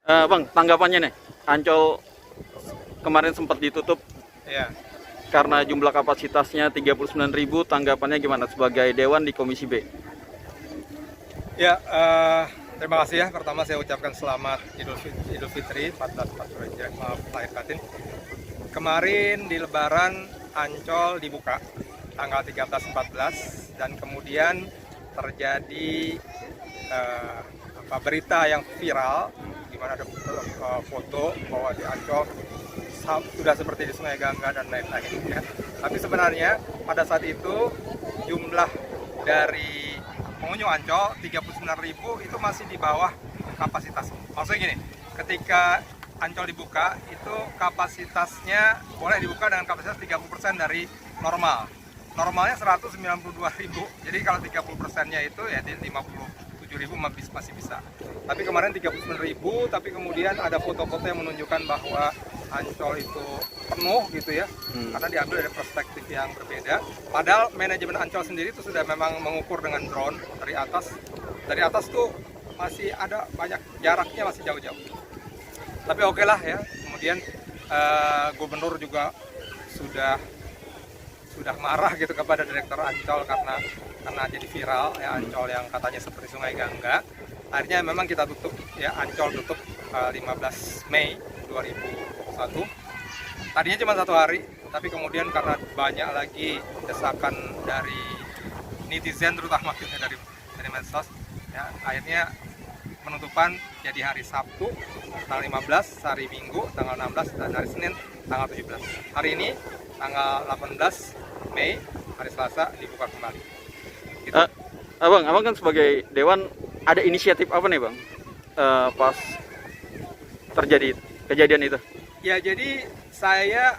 Bang, tanggapannya nih, Ancol kemarin sempat ditutup Ya, karena jumlah kapasitasnya 39.000, tanggapannya gimana sebagai Dewan di Komisi B? ya, terima kasih ya. Pertama saya ucapkan selamat Idul Fitri 1442 Hijriah, maaf lahir batin. Kemarin di Lebaran Ancol dibuka tanggal 13-14 dan kemudian terjadi berita yang viral di mana ada foto bahwa di Ancol sudah seperti di Sungai Gangga dan lain-lain ya. Tapi sebenarnya pada saat itu jumlah dari pengunjung Ancol 39.000 itu masih di bawah kapasitas. Maksudnya gini, ketika Ancol dibuka itu kapasitasnya boleh dibuka dengan kapasitas 30% dari normal. Normalnya 192.000. Jadi kalau 30%-nya itu ya di 57.000 masih bisa. Tapi kemarin 39.000, tapi kemudian ada foto-foto yang menunjukkan bahwa Ancol itu penuh gitu ya, karena diambil dari perspektif yang berbeda. Padahal manajemen Ancol sendiri itu sudah memang mengukur dengan drone dari atas. Dari atas tuh masih ada banyak jaraknya, masih jauh-jauh. Tapi oke lah ya. Kemudian gubernur juga sudah marah gitu kepada direktur Ancol karena jadi viral ya Ancol yang katanya seperti Sungai Gangga. Akhirnya memang kita tutup ya, Ancol tutup 15 Mei 2021. Tadinya cuma 1 hari, tapi kemudian karena banyak lagi desakan dari netizen terutama dari medsos ya, akhirnya penutupan jadi hari Sabtu tanggal 15, hari Minggu tanggal 16, dan hari Senin tanggal 17. Hari ini tanggal 18 Mei, hari Selasa dibuka kembali. Gitu. Abang kan sebagai Dewan ada inisiatif apa nih Bang pas terjadi kejadian itu? Ya, jadi saya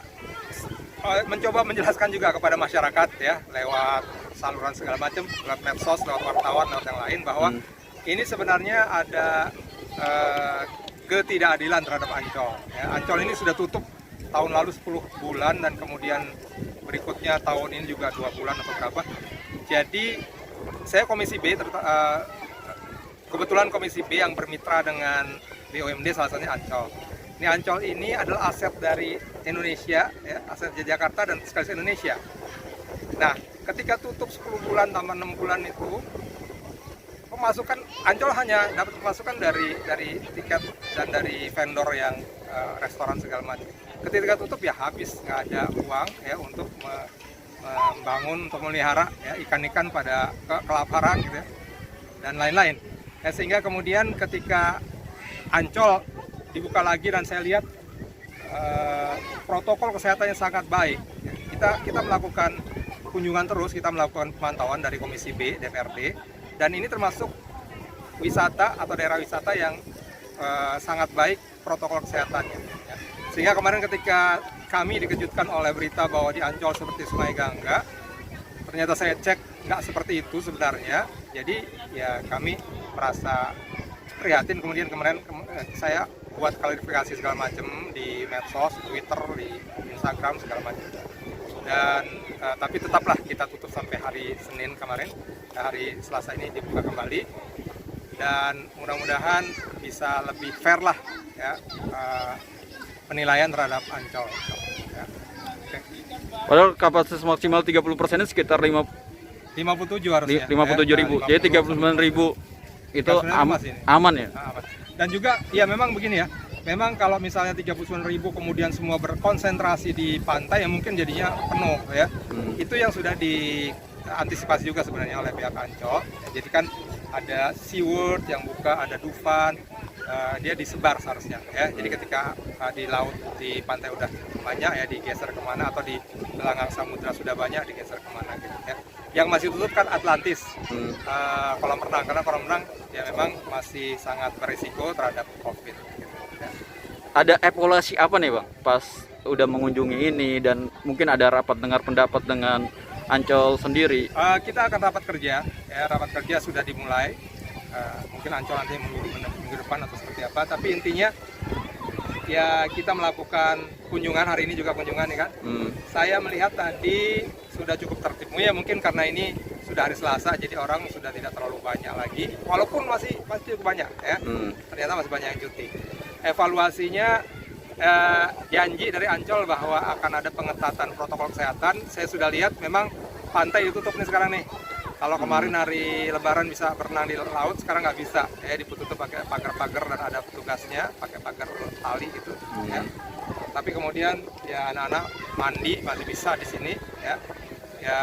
mencoba menjelaskan juga kepada masyarakat ya lewat saluran segala macam, lewat medsos, lewat wartawan, lewat yang lain bahwa ini sebenarnya ada ketidakadilan terhadap Ancol. Ya, Ancol ini sudah tutup tahun lalu 10 bulan dan kemudian berikutnya tahun ini juga 2 bulan atau berapa. Jadi saya Komisi B, kebetulan Komisi B yang bermitra dengan BUMD salah satunya Ancol. Ini Ancol ini adalah aset dari Indonesia, ya, aset Jakarta dan sekaligus Indonesia. Nah, ketika tutup 10 bulan tambah 6 bulan itu, pemasukan Ancol hanya dapat pemasukan dari tiket dan dari vendor yang restoran segala macam. Ketika tutup ya habis, nggak ada uang ya untuk membangun, untuk memelihara ya, ikan-ikan pada kelaparan gitu ya, dan lain-lain. Ya, sehingga kemudian ketika Ancol dibuka lagi dan saya lihat protokol kesehatannya sangat baik. Ya, kita melakukan kunjungan terus, kita melakukan pemantauan dari Komisi B DPRD, dan ini termasuk wisata atau daerah wisata yang sangat baik protokol kesehatannya. Ya. Sehingga kemarin ketika kami dikejutkan oleh berita bahwa di Ancol seperti Sungai Gangga, ternyata saya cek nggak seperti itu sebenarnya. Jadi ya kami merasa prihatin. Kemudian kemarin saya buat klarifikasi segala macam di medsos, Twitter, di Instagram segala macam. Dan tapi tetaplah kita tutup sampai hari Senin kemarin. Hari Selasa ini dibuka kembali, dan mudah-mudahan bisa lebih fair lah ya penilaian terhadap Ancol. Ya. Okay. Padahal kapasitas maksimal 30% ini sekitar 57 harusnya. 57.000. Ya, Jadi 39.000 itu aman ya. Aman. Dan juga ya memang begini ya. Memang kalau misalnya 39.000 kemudian semua berkonsentrasi di pantai, ya mungkin jadinya penuh ya. Itu yang sudah diantisipasi juga sebenarnya oleh pihak Ancol. Jadi kan ada SeaWorld yang buka, ada Dufan, dia disebar seharusnya ya. Jadi ketika di laut, di pantai udah banyak ya digeser kemana, atau di gelanggang samudra sudah banyak digeser kemana gitu ya. Yang masih tutup kan Atlantis, kolam renang, karena kolam renang ya memang masih sangat berisiko terhadap COVID. Gitu, ya. Ada evaluasi apa nih Bang pas udah mengunjungi ini, dan mungkin ada rapat dengar pendapat dengan Ancol sendiri? Kita akan rapat kerja, ya, rapat kerja sudah dimulai. Mungkin Ancol nanti minggu depan atau seperti apa, tapi intinya ya kita melakukan kunjungan, hari ini juga kunjungan ya kan. Saya melihat tadi sudah cukup tertib, ya mungkin karena ini sudah hari Selasa jadi orang sudah tidak terlalu banyak lagi, walaupun masih cukup banyak ya. Ternyata masih banyak yang cuti. evaluasinya janji dari Ancol bahwa akan ada pengetatan protokol kesehatan. Saya sudah lihat memang pantai ditutup nih sekarang nih. Kalau kemarin hari Lebaran bisa berenang di laut, sekarang nggak bisa. Ya ditutup pakai pagar-pagar dan ada petugasnya, pakai pagar tali gitu. Ya. Tapi kemudian ya anak-anak mandi masih bisa di sini. Ya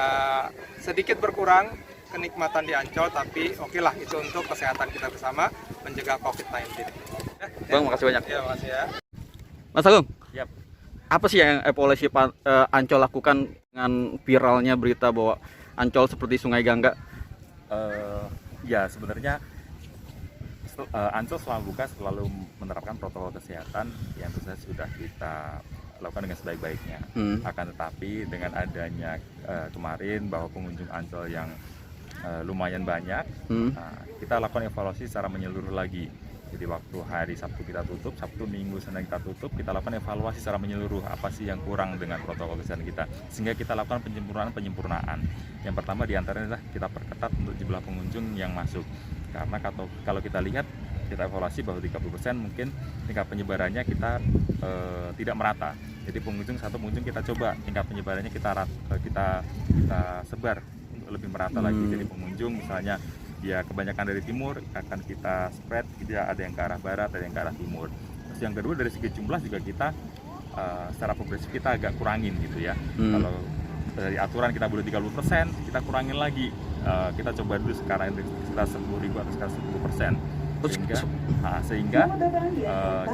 sedikit berkurang kenikmatan di Ancol, tapi oke lah itu untuk kesehatan kita bersama mencegah COVID-19. Bang, makasih banyak. Ya, makasih ya. Mas Agung, Yap. apa sih yang evaluasi Ancol lakukan dengan viralnya berita bahwa Ancol seperti Sungai Gangga? Ya sebenarnya Ancol selama buka selalu menerapkan protokol kesehatan yang tentu saja sudah kita lakukan dengan sebaik-baiknya. Akan tetapi dengan adanya kemarin bahwa pengunjung Ancol yang lumayan banyak, kita lakukan evaluasi secara menyeluruh lagi. Jadi waktu hari Sabtu kita tutup, Sabtu, Minggu, Senin kita tutup, kita lakukan evaluasi secara menyeluruh apa sih yang kurang dengan protokol kesehatan kita, sehingga kita lakukan penyempurnaan. Yang pertama diantaranya adalah kita perketat untuk jumlah pengunjung yang masuk, karena kalau kita lihat, kita evaluasi bahwa 30% mungkin tingkat penyebarannya kita tidak merata. Jadi satu pengunjung kita coba tingkat penyebarannya kita sebar untuk lebih merata lagi. Jadi pengunjung misalnya dia kebanyakan dari timur, akan kita spread, dia ada yang ke arah barat, ada yang ke arah timur. Terus yang kedua dari segi jumlah juga kita secara progresif kita agak kurangin gitu ya. Kalau dari aturan kita boleh 30%, kita kurangin lagi. Kita coba dulu sekarang sekitar 10.000 atau sekitar 10%. Sehingga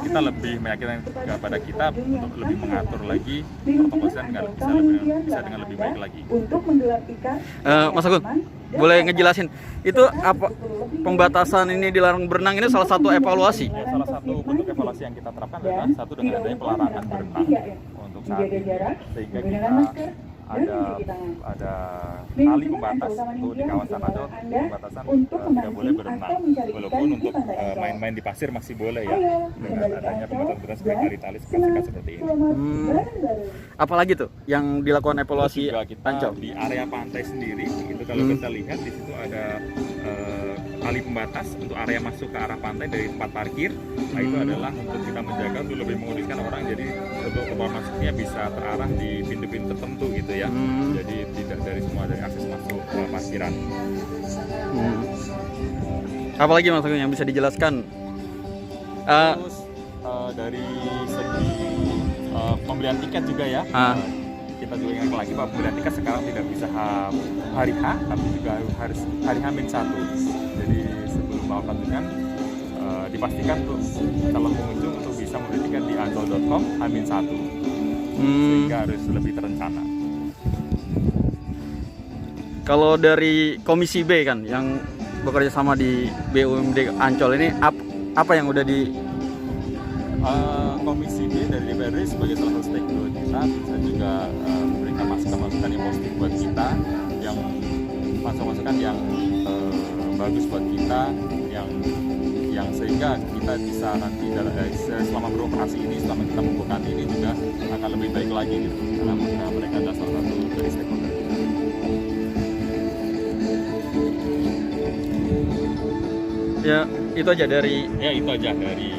kita lebih meyakinkan kepada kita untuk lebih mengatur lagi protokol kesehatan bisa dengan lebih baik lagi. Mas Agung, boleh ngejelasin itu apa pembatasan ini dilarang berenang ini salah satu evaluasi? Ya, salah satu bentuk evaluasi yang kita terapkan adalah satu dengan adanya pelarangan berenang untuk saat ini, sehingga kita ada tali pembatas untuk di kawasan Ancol, pembatasan tidak boleh berenang, walaupun untuk main-main di pasir masih boleh ya, dengan adanya pembatasan seperti tali seperti ini. Apalagi tuh yang dilakukan evaluasi Juga kita Ancol? di area pantai sendiri itu kalau kita lihat di situ ada tali pembatas untuk area masuk ke arah pantai dari tempat parkir. Nah itu adalah untuk kita menjaga untuk lebih memudahkan orang, jadi untuk keluar masuknya bisa terarah di pintu-pintu tertentu gitu ya. Jadi tidak dari semua dari akses masuk ke parkiran. Apalagi Mas Agung yang bisa dijelaskan? Terus dari segi pembelian tiket juga ya. Kita juga ingat lagi bahwa pembelian tiket sekarang tidak bisa hari H, tapi juga harus hari H-1. Jadi sebelum mau pertandingan dipastikan untuk calon pengunjung untuk bisa membeli tiket di ancol.com H-1, sehingga harus lebih terencana. Kalau dari Komisi B kan yang bekerja sama di BUMD Ancol ini apa yang udah di Komisi B dari DPRD sebagai salah satu stakeholder kita bisa juga memberikan masukan-masukan yang positif buat kita, yang masukan-masukan yang bagus buat kita, yang sehingga kita bisa nanti selama beroperasi ini, selama kita membuka ini juga akan lebih baik lagi gitu, karena mereka adalah salah satu dari stakeholder kita. Ya itu aja dari Ya itu aja dari